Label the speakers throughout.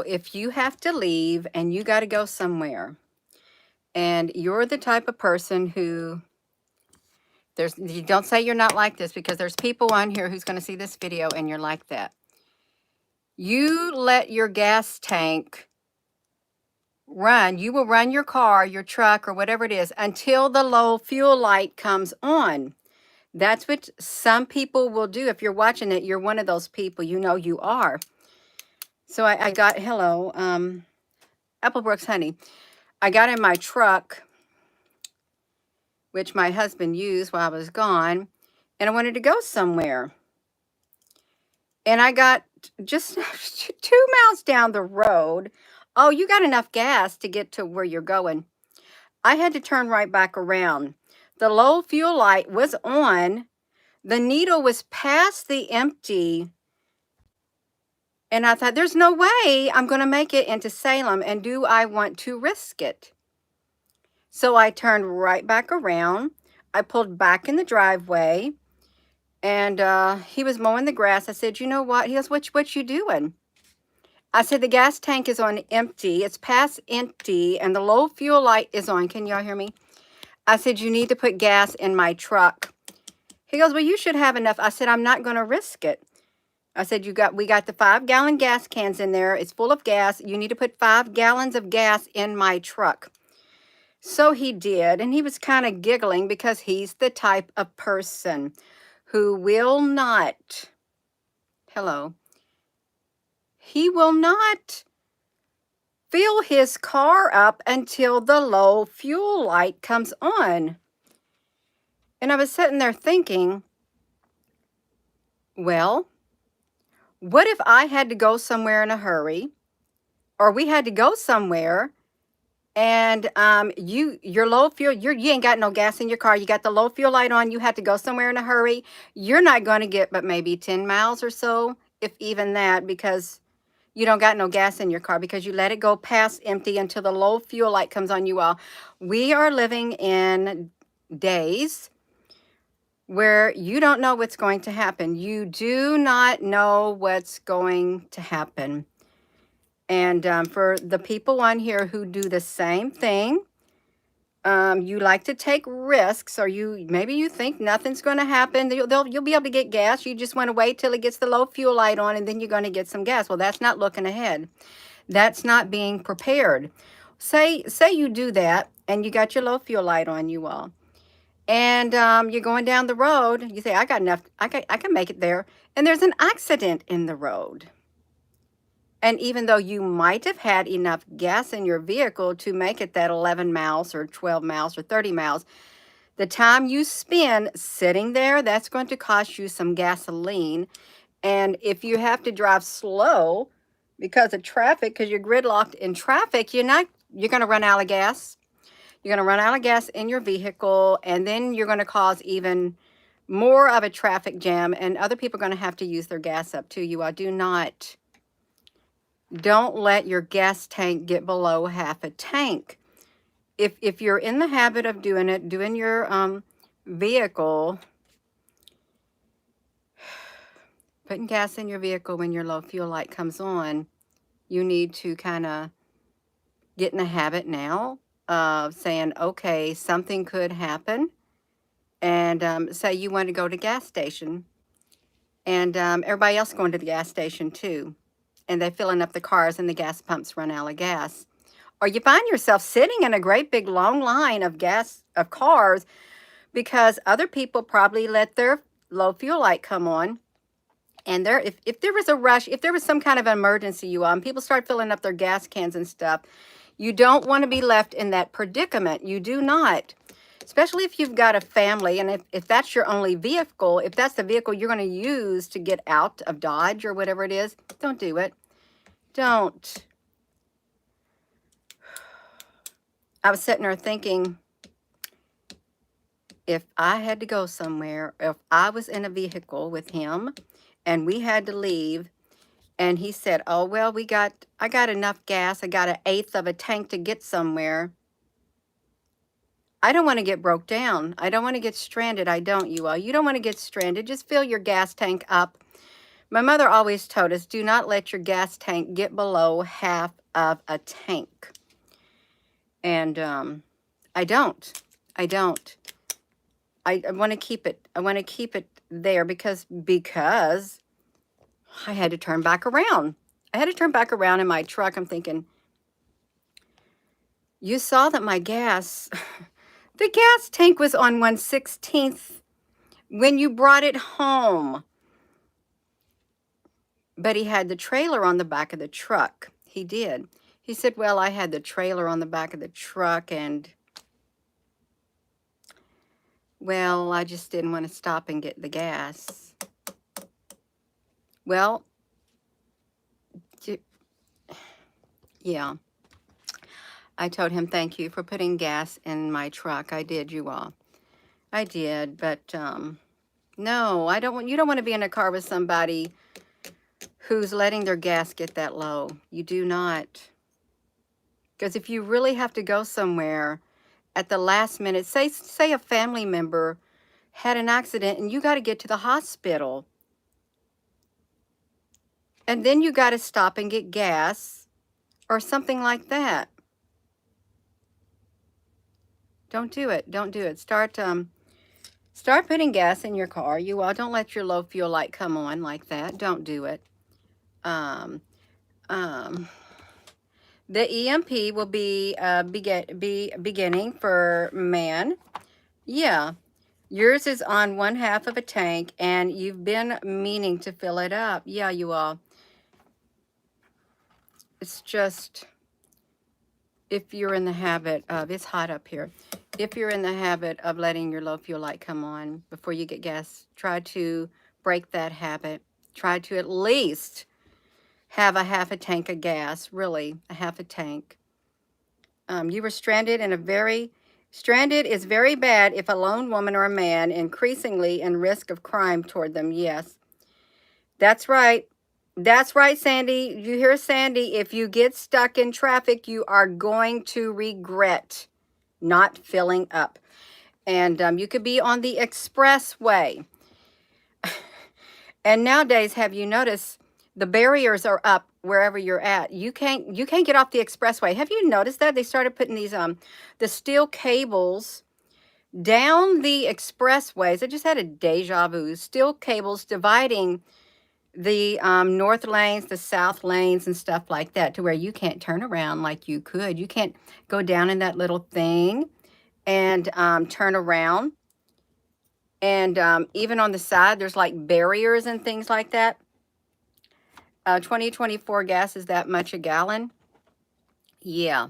Speaker 1: If you have to leave and you got to go somewhere, and you're the type of person who, you don't say you're not like this, because there's people on here who's going to see this video and you're like that. You let your gas tank run. You will run your car, your truck, or whatever it is until the low fuel light comes on. That's what some people will do. If you're watching it, you're one of those people. You know you are. So I got, hello, Applebrooks honey. I got in my truck, which my husband used while I was gone, and I wanted to go somewhere. And I got just 2 miles down the road. Oh, you got enough gas to get to where you're going. I had to turn right back around. The low fuel light was on. The needle was past the empty. And I thought, there's no way I'm going to make it into Salem. And do I want to risk it? So I turned right back around. I pulled back in the driveway. And he was mowing the grass. I said, you know what? He goes, what you doing? I said, the gas tank is on empty. It's past empty. And the low fuel light is on. Can y'all hear me? I said, you need to put gas in my truck. He goes, well, you should have enough. I said, I'm not going to risk it. I said, we got the 5-gallon gas cans in there. It's full of gas. You need to put 5 gallons of gas in my truck. So he did. And he was kind of giggling because he's the type of person who will not, hello, he will not fill his car up until the low fuel light comes on. And I was sitting there thinking, well, what if I had to go somewhere in a hurry, or we had to go somewhere, and your low fuel, you ain't got no gas in your car, you got the low fuel light on, you had to go somewhere in a hurry, you're not going to get but maybe 10 miles or so, if even that, because you don't got no gas in your car, because you let it go past empty until the low fuel light comes on you all. We are living in days where you don't know what's going to happen. You do not know what's going to happen. And for the people on here who do the same thing, you like to take risks, or maybe you think nothing's going to happen. You'll be able to get gas. You just want to wait till it gets the low fuel light on, and then you're going to get some gas. Well, that's not looking ahead. That's not being prepared. Say you do that, and you got your low fuel light on, you all. And you're going down the road. You say, I got enough. I can make it there. And there's an accident in the road. And even though you might have had enough gas in your vehicle to make it that 11 miles or 12 miles or 30 miles, the time you spend sitting there, that's going to cost you some gasoline. And if you have to drive slow because of traffic, because you're gridlocked in traffic, you're going to run out of gas. You're going to run out of gas in your vehicle, and then you're going to cause even more of a traffic jam, and other people are going to have to use their gas up too. You all don't let your gas tank get below half a tank. If you're in the habit of doing your vehicle, putting gas in your vehicle when your low fuel light comes on, you need to kind of get in the habit now of saying, okay, something could happen. And say you want to go to gas station, and everybody else going to the gas station too, and they're filling up the cars and the gas pumps run out of gas. Or you find yourself sitting in a great big long line of cars because other people probably let their low fuel light come on. And if there was a rush, if there was some kind of emergency, and people start filling up their gas cans and stuff, you don't want to be left in that predicament. You do not. Especially if you've got a family, and if that's your only vehicle, if that's the vehicle you're going to use to get out of Dodge or whatever it is, don't do it. Don't. I was sitting there thinking, if I had to go somewhere, if I was in a vehicle with him and we had to leave, and he said, oh, well, I got enough gas. I got 1/8 of a tank to get somewhere. I don't want to get broke down. I don't want to get stranded. I don't, you all. You don't want to get stranded. Just fill your gas tank up My mother always told us, do not let your gas tank get below half of a tank. And I don't. I don't. I want to keep it. I want to keep it there because I had to turn back around. I had to turn back around in my truck. I'm thinking, you saw that my gas, the gas tank was on 1/16 when you brought it home. But he had the trailer on the back of the truck. He did. He said, well, I had the trailer on the back of the truck and, well, I just didn't want to stop and get the gas. Well, yeah. I told him, thank you for putting gas in my truck. I did, you all. I did, but no, I don't want, you don't want to be in a car with somebody who's letting their gas get that low. You do not. Because if you really have to go somewhere at the last minute, say a family member had an accident and you got to get to the hospital. And then you got to stop and get gas or something like that. Don't do it. Don't do it. Start putting gas in your car. You all don't let your low fuel light come on like that. Don't do it. The EMP will be beginning for man. Yeah. Yours is on 1/2 of a tank and you've been meaning to fill it up. Yeah, you all. It's just, if you're in the habit of, it's hot up here. If you're in the habit of letting your low fuel light come on before you get gas, try to break that habit. Try to at least have a 1/2 a tank of gas, really, a 1/2 a tank. You were stranded stranded is very bad if a lone woman or a man increasingly in risk of crime toward them. Yes, that's right. That's right, Sandy. You hear Sandy? If you get stuck in traffic, you are going to regret not filling up. And you could be on the expressway. And nowadays, have you noticed the barriers are up wherever you're at? You can't get off the expressway. Have you noticed that? They started putting these the steel cables down the expressways. I just had a deja vu. Steel cables dividing the north lanes, the south lanes, and stuff like that, to where you can't turn around like you could. You can't go down in that little thing and turn around. And even on the side, there's like barriers and things like that. 2024 gas is that much a gallon. Yeah.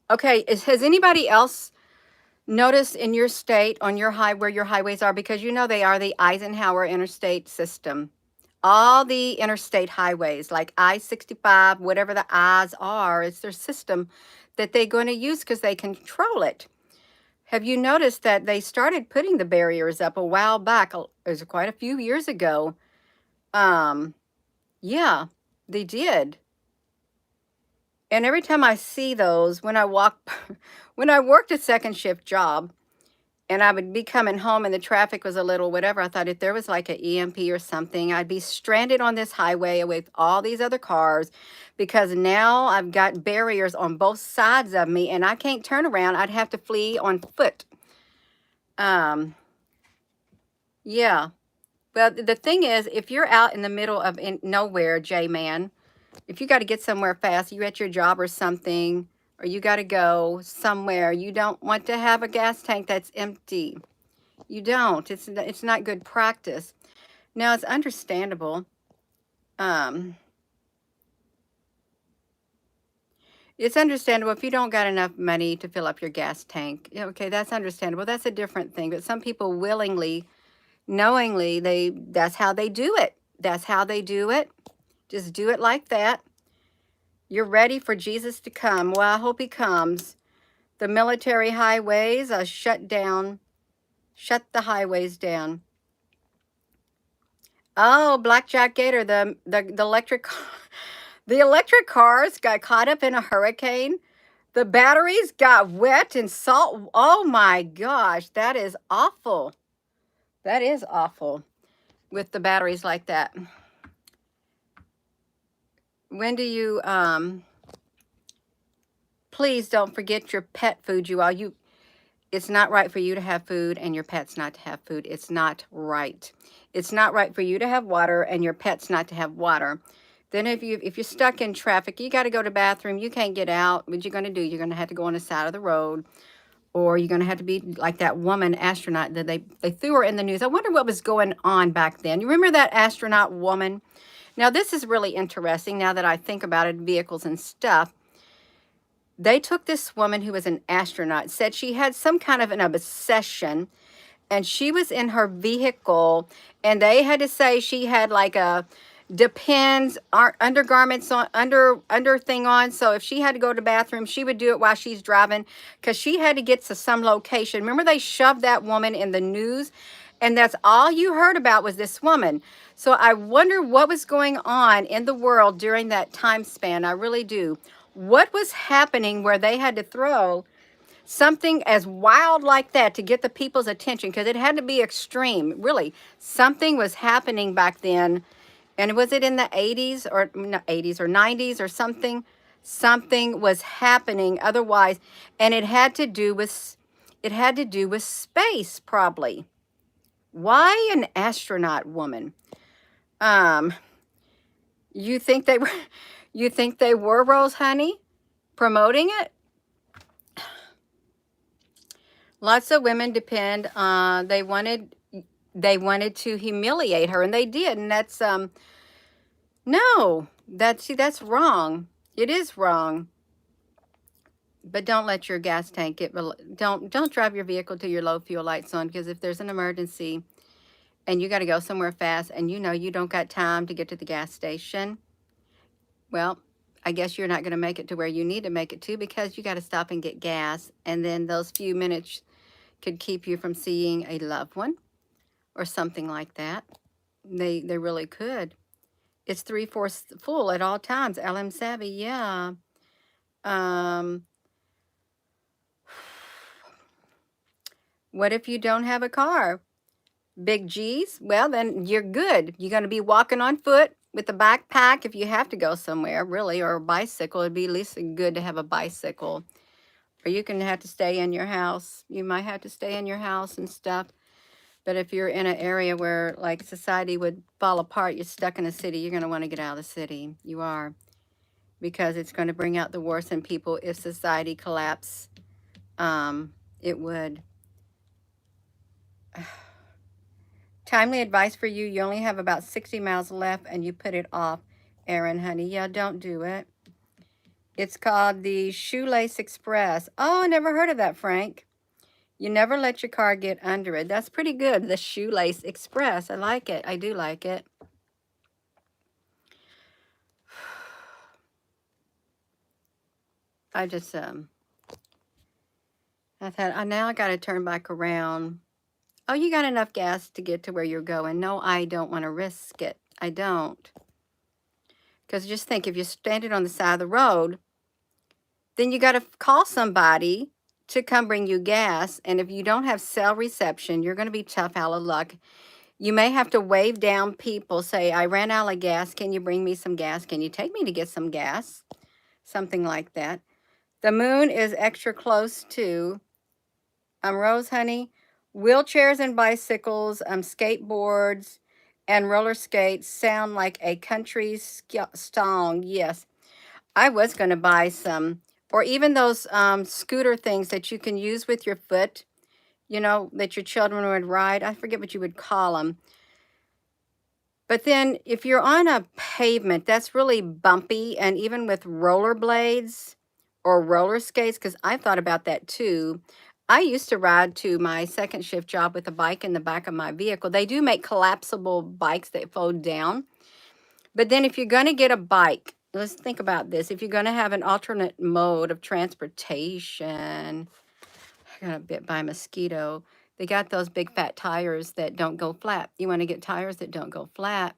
Speaker 1: Okay. Has anybody else noticed in your state, on your where your highways are, because you know they are the Eisenhower interstate system. All the interstate highways, like I-65, whatever the I's are, it's their system that they're going to use because they control it. Have you noticed that they started putting the barriers up a while back? It was quite a few years ago. Yeah, they did. And every time I see those, when I worked a second shift job, and I would be coming home and the traffic was a little whatever, I thought if there was like an EMP or something, I'd be stranded on this highway with all these other cars, because now I've got barriers on both sides of me and I can't turn around. I'd have to flee on foot. Yeah. Well, the thing is, if you're out in the middle of nowhere, J-Man, if you got to get somewhere fast, you're at your job or something, or you got to go somewhere, you don't want to have a gas tank that's empty. You don't. It's not good practice. Now, it's understandable. It's understandable if you don't got enough money to fill up your gas tank. Yeah, okay, that's understandable. That's a different thing. But some people willingly, knowingly, that's how they do it. That's how they do it. Just do it like that. You're ready for Jesus to come. Well, I hope he comes. The military highways are shut down. Shut the highways down. Oh, Blackjack Gator, the electric the electric cars got caught up in a hurricane. The batteries got wet and salt. Oh my gosh, that is awful. That is awful with the batteries like that. When do you, please don't forget your pet food, you all. It's not right for you to have food and your pets not to have food. It's not right. It's not right for you to have water and your pets not to have water. Then if you're stuck in traffic, you got to go to the bathroom, you can't get out. What you're going to do, you're going to have to go on the side of the road, or you're going to have to be like that woman astronaut that they threw her in the news. I wonder what was going on back then. You remember that astronaut woman? Now, this is really interesting now that I think about it, vehicles and stuff. They took this woman who was an astronaut, said she had some kind of an obsession, and she was in her vehicle, and they had to say she had like a depends undergarments on under thing on, so if she had to go to the bathroom she would do it while she's driving because she had to get to some location. Remember, they shoved that woman in the news, and that's all you heard about was this woman. So I wonder what was going on in the world during that time span. I really do. What was happening where they had to throw something as wild like that to get the people's attention? Because it had to be extreme, really. Something was happening back then. And was it in the 80s or not 80s or 90s or something? Something was happening otherwise, and it had to do with space, probably. Why an astronaut woman? Um, you think they were you think they were, Rose Honey, promoting it? Lots of women depend. They wanted to humiliate her, and they did, and that's no, that's wrong. It is wrong. But don't let your gas tank get don't drive your vehicle till your low fuel light's on, because if there's an emergency and you got to go somewhere fast and you know you don't got time to get to the gas station, well, I guess you're not going to make it to where you need to make it to, because you got to stop and get gas, and then those few minutes could keep you from seeing a loved one or something like that. They really could. It's 3/4 full at all times. LM Savvy, yeah. Um, what if you don't have a car? Big G's? Well, then you're good. You're going to be walking on foot with a backpack if you have to go somewhere, really, or a bicycle. It'd be at least good to have a bicycle. Or you can have to stay in your house. You might have to stay in your house and stuff. But if you're in an area where, like, society would fall apart, you're stuck in a city, you're going to want to get out of the city. You are. Because it's going to bring out the worst in people if society collapse. It would. Timely advice for you. You only have about 60 miles left and you put it off, Aaron, honey. Yeah, don't do it. It's called the Shoelace Express. Oh, I never heard of that, Frank. You never let your car get under it. That's pretty good. The Shoelace Express. I like it. I do like it. I just, I thought, now I got to turn back around. Oh, you got enough gas to get to where you're going. No, I don't want to risk it. I don't. Because just think, if you're standing on the side of the road, then you got to call somebody to come bring you gas. And if you don't have cell reception, you're going to be tough out of luck. You may have to wave down people, say, I ran out of gas. Can you bring me some gas? Can you take me to get some gas? Something like that. The moon is extra close to, Rose Honey, wheelchairs and bicycles, skateboards and roller skates sound like a country song. Yes, I was going to buy some, or even those scooter things that you can use with your foot, you know, that your children would ride. I forget what you would call them. But then if you're on a pavement, that's really bumpy, and even with rollerblades or roller skates, because I thought about that too. I used to ride to my second shift job with a bike in the back of my vehicle. They do make collapsible bikes that fold down. But then if you're going to get a bike, let's think about this. If you're going to have an alternate mode of transportation, I got bit by a mosquito. They got those big fat tires that don't go flat. You want to get tires that don't go flat.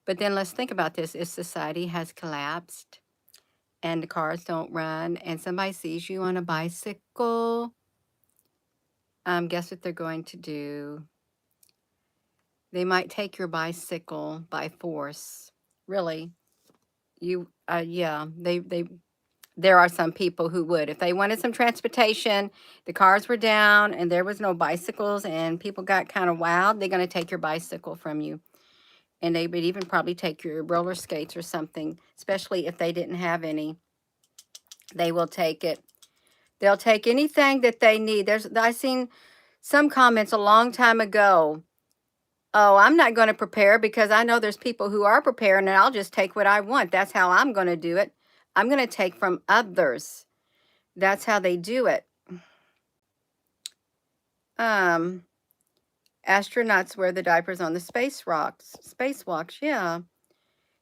Speaker 1: But then let's think about this. If society has collapsed and the cars don't run and somebody sees you on a bicycle, guess what they're going to do? They might take your bicycle by force. Really. Yeah, there are some people who would. If they wanted some transportation, the cars were down and there was no bicycles and people got kind of wild, they're going to take your bicycle from you. And they would even probably take your roller skates or something, especially if they didn't have any. They will take it. They'll take anything that they need. I seen some comments a long time ago. Oh, I'm not going to prepare because I know there's people who are preparing and I'll just take what I want. That's how I'm going to do it. I'm going to take from others. That's how they do it. Um, Astronauts wear the diapers on the spacewalks. Yeah.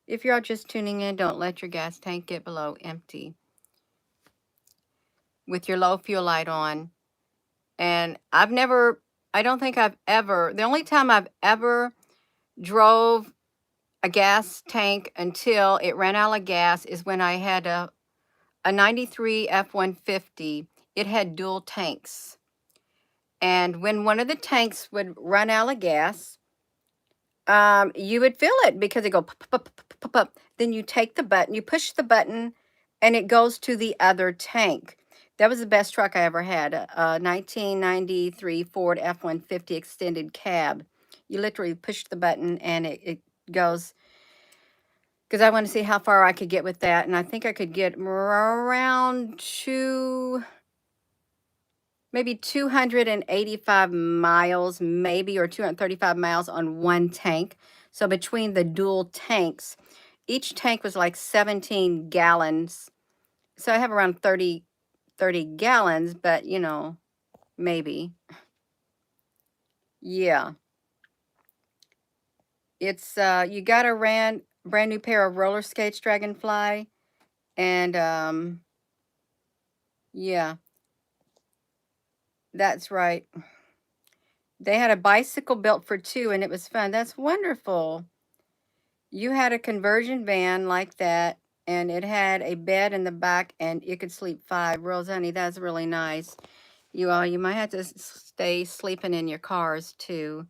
Speaker 1: If you're just tuning in, don't let your gas tank get below empty with your low fuel light on. And I don't think I've ever, the only time I've ever drove a gas tank until it ran out of gas is when I had a 93 F-150. It had dual tanks. And when one of the tanks would run out of gas, you would feel it because it go pop, pop, pop, pop, pop, pop. Then you take the button, you push the button, and it goes to the other tank. That was the best truck I ever had, a 1993 Ford F-150 extended cab. You literally push the button and it goes, because I want to see how far I could get with that. And I think I could get around maybe 285 miles, maybe, or 235 miles on one tank. So between the dual tanks, each tank was like 17 gallons. So I have around 30 gallons, but you know, maybe. Yeah. It's you got a brand new pair of roller skates, Dragonfly, and yeah, that's right. They had a bicycle built for two and it was fun. That's wonderful. You had a conversion van like that and it had a bed in the back and you could sleep five. Rose, honey, that's really nice. You might have to stay sleeping in your cars too.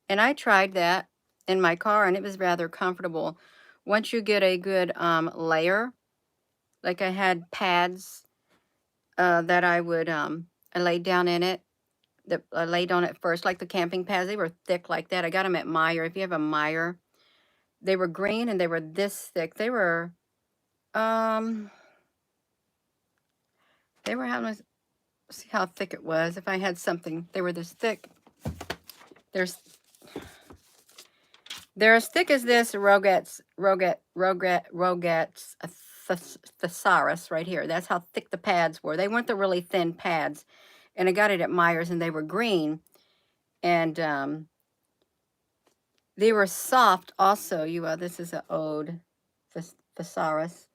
Speaker 1: And I tried that in my car and it was rather comfortable. Once you get a good layer, like I had pads that I laid down in it. That I laid on it first, like the camping pads. They were thick like that. I got them at Meyer. If you have a Meyer, they were green and they were this thick. Um, they were how much? See how thick it was. If I had something, they were this thick. There's They're as thick as this Roget's thesaurus right here. That's how thick the pads were. They weren't the really thin pads. And I got it at Myers and they were green. And they were soft also. This is an ode thesaurus.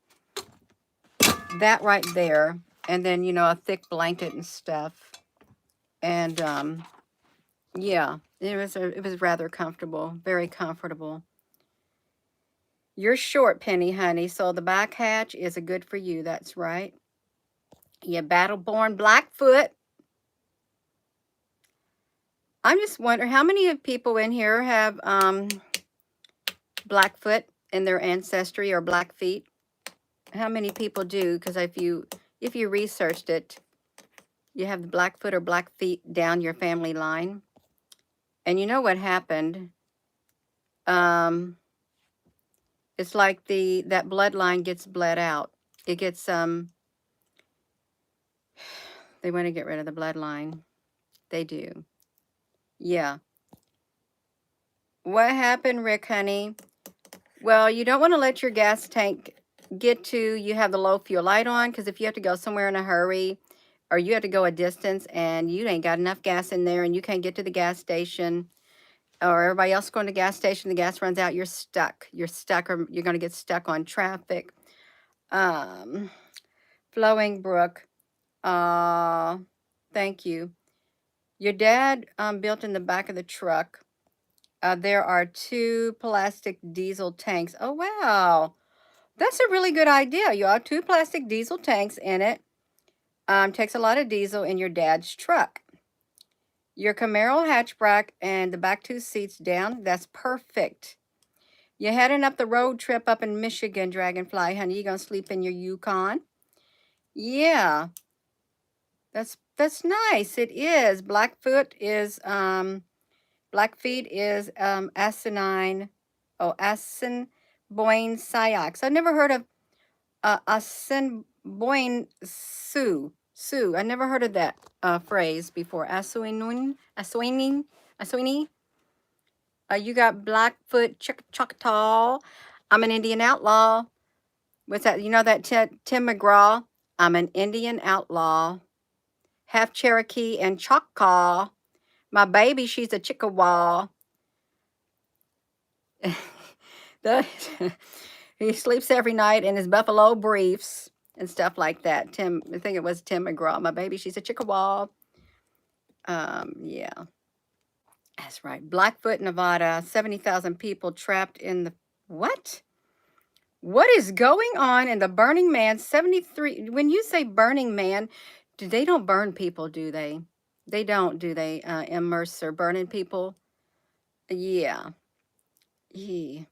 Speaker 1: That right there. And then, a thick blanket and stuff. And yeah, it was rather comfortable, very comfortable. You're short, Penny, honey, so the back hatch is a good for you. That's right. Yeah, battle-born Blackfoot. I'm just wondering how many of people in here have Blackfoot in their ancestry or Blackfeet. How many people do? Because if you researched it, you have the Blackfoot or Blackfeet down your family line. And you know what happened? It's like that bloodline gets bled out. It gets they want to get rid of the bloodline. They do. Yeah. What happened, Rick, honey? Well, you don't want to let your gas tank you have the low fuel light on, because if you have to go somewhere in a hurry or you have to go a distance and you ain't got enough gas in there and you can't get to the gas station, or everybody else going to the gas station, the gas runs out, you're stuck. You're stuck, or you're going to get stuck on traffic. Flowing Brook, thank you. Your dad built in the back of the truck. There are 2 plastic diesel tanks. Oh, wow. That's a really good idea. You have 2 plastic diesel tanks in it. Takes a lot of diesel in your dad's truck. Your Camaro hatchback and the back 2 seats down. That's perfect. You're heading up the road trip up in Michigan, Dragonfly, honey. You gonna sleep in your Yukon? Yeah, that's nice. It is. Blackfeet is asinine. Oh, Assiniboine Sioux. I never heard of Assiniboine Sioux. I never heard of that phrase before. Aswini. You got Blackfoot Choctaw. I'm an Indian outlaw. What's that? You know that Tim McGraw? I'm an Indian outlaw. Half Cherokee and Choctaw. My baby, she's a Chickasaw. the, he sleeps every night in his buffalo briefs and stuff like that. I think it was Tim McGraw. My baby, she's a Chickasaw. Yeah, that's right. Blackfoot, Nevada. 70,000 people trapped in the what? What is going on in the Burning Man? 73. When you say Burning Man, they don't burn people, do they? They don't, do they? Immerse or burning people? Yeah. Yeah.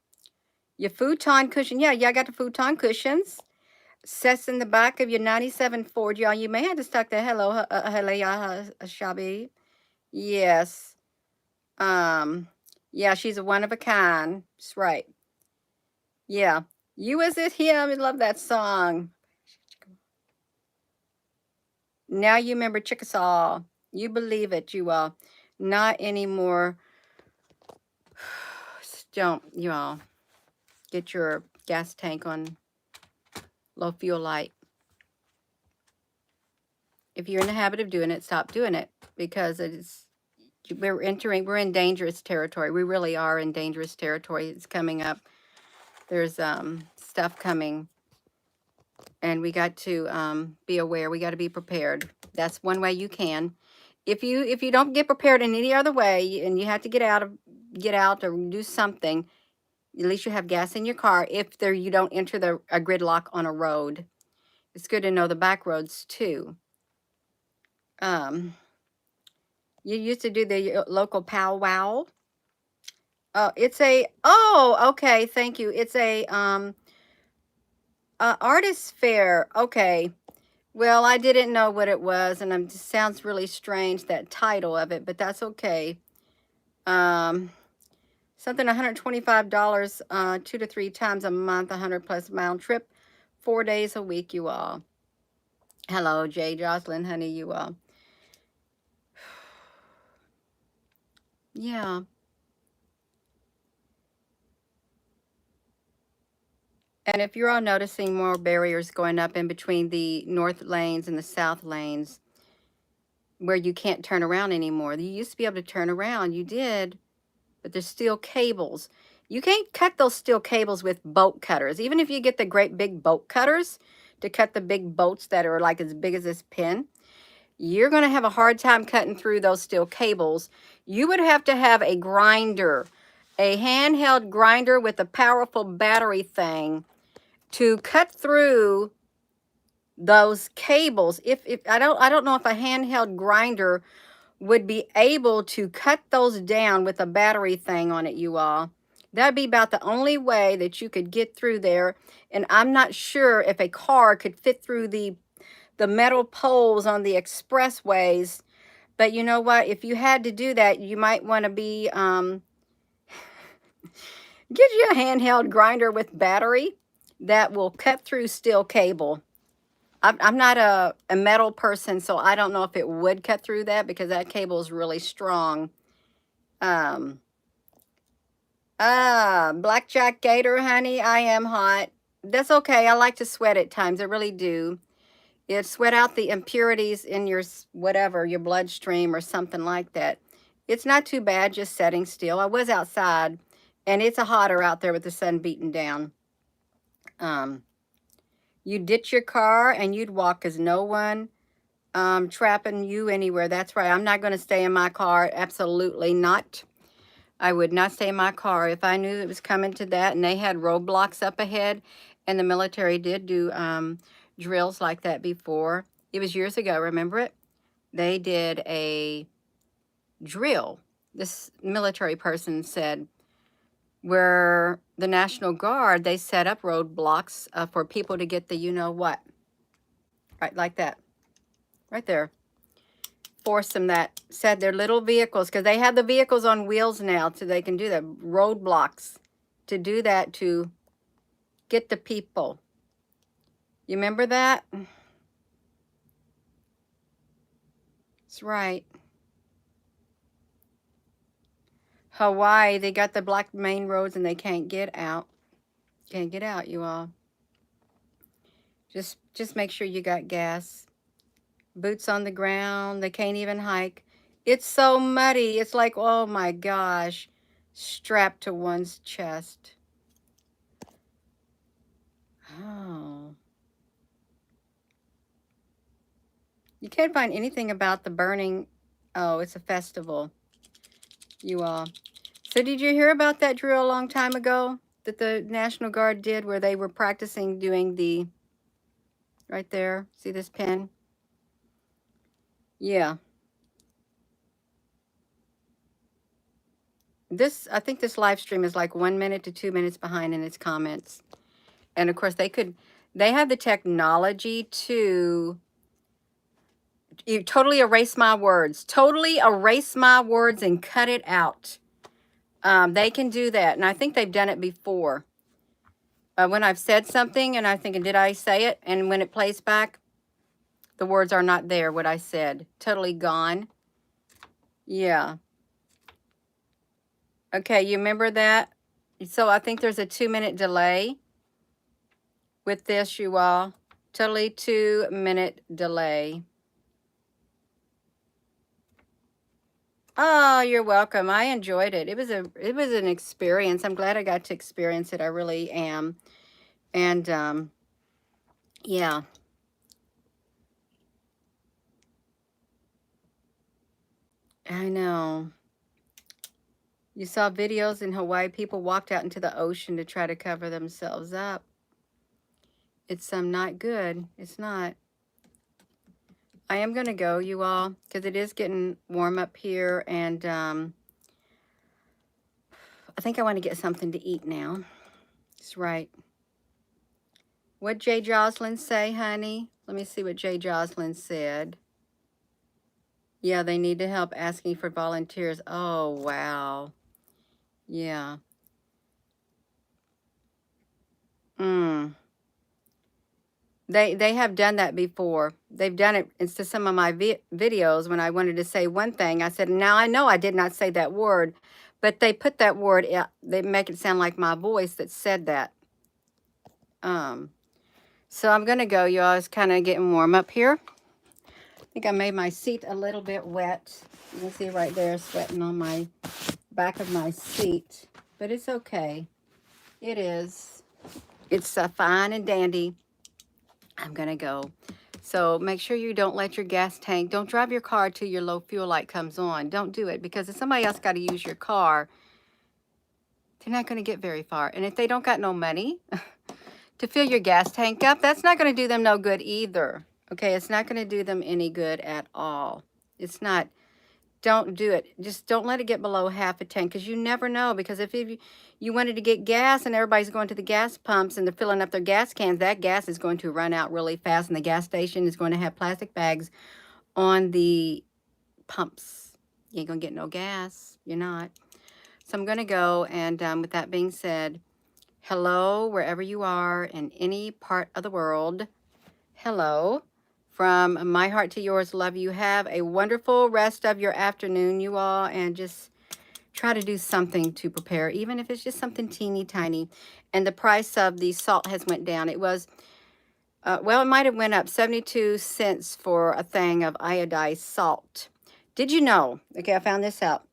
Speaker 1: Your futon cushion. Yeah, I got the futon cushions. Sets in the back of your 97 Ford. Y'all, you may have to stuck the hello, Shabi. Yes. Yeah, she's a one of a kind. That's right. Yeah. You as it him. I love that song. Now you remember Chickasaw. You believe it, you all. Not anymore. Don't, you all, get your gas tank on low fuel light. If you're in the habit of doing it, stop doing it, because we're in dangerous territory. We really are in dangerous territory. It's coming up. There's stuff coming, and we got to be aware. We got to be prepared. That's one way you can. If you don't get prepared in any other way, and you have to get out or do something, at least you have gas in your car. If you don't enter a gridlock on a road, it's good to know the back roads too. You used to do the local powwow. Okay, thank you. It's a artist fair. Okay. Well, I didn't know what it was, and it sounds really strange, that title of it, but that's okay. Something $125, 2 to 3 times a month, 100+ mile trip, 4 days a week, you all. Hello, Jay, Jocelyn, honey, you all. Yeah. And if you're all noticing more barriers going up in between the north lanes and the south lanes, where you can't turn around anymore. You used to be able to turn around. You did, but there's steel cables. You can't cut those steel cables with bolt cutters. Even if you get the great big bolt cutters to cut the big bolts that are like as big as this pin, you're going to have a hard time cutting through those steel cables. You would have to have a grinder, a handheld grinder with a powerful battery thing to cut through those cables. If I don't know if a handheld grinder would be able to cut those down with a battery thing on it, you all. That'd be about the only way that you could get through there. And I'm not sure if a car could fit through the metal poles on the expressways. But you know what? If you had to do that, you might want to be get you a handheld grinder with battery that will cut through steel cable. I'm not a metal person, so I don't know if it would cut through that, because that cable is really strong. Blackjack Gator, honey, I am hot. That's okay. I like to sweat at times. I really do. It sweat out the impurities in your whatever, your bloodstream or something like that. It's not too bad just sitting still. I was outside, and it's hotter out there with the sun beating down. You ditch your car and you'd walk, because no one trapping you anywhere. That's right. I'm not going to stay in my car. Absolutely not. I would not stay in my car if I knew it was coming to that, and they had roadblocks up ahead, and the military did do drills like that before. It was years ago, remember it? They did a drill. This military person said, where the National Guard, they set up roadblocks for people to get the you know what, right, like that, right there. Force them that, said their little vehicles, because they have the vehicles on wheels now, so they can do that, roadblocks to do that, to get the people. You remember that? That's right. Hawaii, they got the black main roads and they can't get out. Can't get out, you all. Just make sure you got gas. Boots on the ground. They can't even hike. It's so muddy. It's like, oh my gosh, strapped to one's chest. Oh. You can't find anything about the burning. Oh, it's a festival, you all. So did you hear about that drill a long time ago that the National Guard did, where they were practicing doing the, right there, see this pin? Yeah. This, I think this live stream is like 1 minute to 2 minutes behind in its comments. And of course they have the technology to totally erase my words. Totally erase my words and cut it out. They can do that. And I think they've done it before. When I've said something and I'm thinking, did I say it? And when it plays back, the words are not there, what I said. Totally gone. Yeah. Okay, you remember that? So I think there's a 2-minute delay with this, you all. Totally 2-minute delay. Oh, you're welcome. I enjoyed it. It was an experience. I'm glad I got to experience it. I really am. And yeah. I know. You saw videos in Hawaii, people walked out into the ocean to try to cover themselves up. It's not good. It's not. I am going to go, you all, because it is getting warm up here, and I think I want to get something to eat now. That's right. What Jay Jocelyn say, honey? Let me see what Jay Jocelyn said. Yeah, they need to help asking for volunteers. Oh, wow. Yeah. They have done that before. They've done it into some of my videos when I wanted to say one thing. I said, now I know I did not say that word, but they put that word, they make it sound like my voice that said that. So I'm going to go, y'all. It's kind of getting warm up here. I think I made my seat a little bit wet. You can see right there sweating on my back of my seat, but it's okay. It is. It's fine and dandy. I'm going to go. So make sure you don't let your gas tank, don't drive your car till your low fuel light comes on. Don't do it, because if somebody else got to use your car, they're not going to get very far. And if they don't got no money to fill your gas tank up, that's not going to do them no good either. Okay, it's not going to do them any good at all. It's not. Don't do it. Just don't let it get below half a tank, because you never know. Because if you wanted to get gas and everybody's going to the gas pumps and they're filling up their gas cans, that gas is going to run out really fast, and the gas station is going to have plastic bags on the pumps. You ain't going to get no gas. You're not. So I'm going to go, and with that being said, hello, wherever you are in any part of the world. Hello. From my heart to yours, love you. Have a wonderful rest of your afternoon, you all, and just try to do something to prepare, even if it's just something teeny tiny. And the price of the salt has went down. It was, well, it might have went up 72 cents for a thing of iodized salt. Did you know? Okay, I found this out.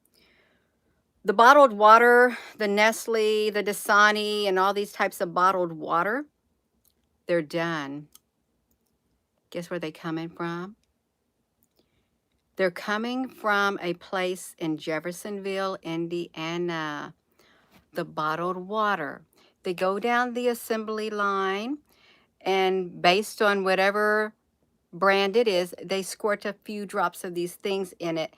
Speaker 1: The bottled water, the Nestle, the Dasani, and all these types of bottled water, they're done. Guess where they're coming from? They're coming from a place in Jeffersonville, Indiana. The bottled water. They go down the assembly line, and based on whatever brand it is, they squirt a few drops of these things in it.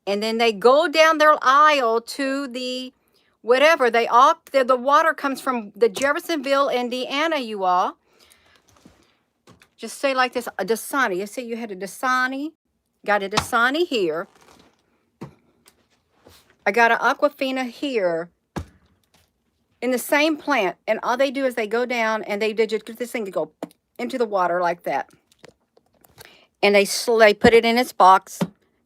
Speaker 1: And then they go down their aisle to the whatever. The water comes from the Jeffersonville, Indiana, you all. Just say like this, a Dasani. You see you had a Dasani. Got a Dasani here. I got an Aquafina here in the same plant. And all they do is they go down and they just get this thing to go into the water like that. And they put it in its box.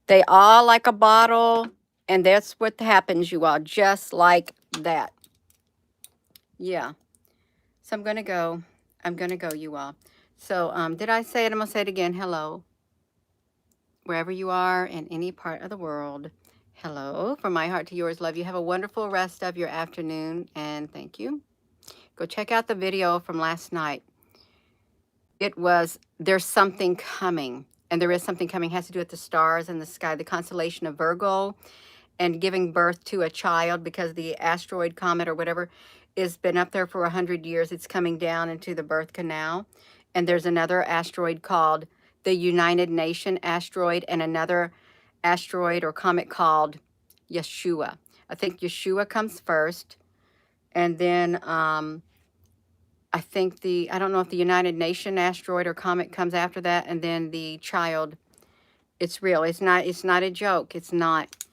Speaker 1: They all like a bottle. And that's what happens, you all. Just like that. Yeah. So I'm going to go. I'm going to go, you all. So did I say it? I'm going to say it again. Hello. Wherever you are in any part of the world. Hello. From my heart to yours, love you. Have a wonderful rest of your afternoon. And thank you. Go check out the video from last night. It was, there's something coming. And there is something coming. It has to do with the stars and the sky. The constellation of Virgo. And giving birth to a child, because the asteroid, comet, or whatever has been up there for 100 years. It's coming down into the birth canal. And there's another asteroid called the United Nation asteroid, and another asteroid or comet called Yeshua. I think Yeshua comes first. And then I don't know if the United Nation asteroid or comet comes after that. And then the child, it's real. It's not a joke. It's not.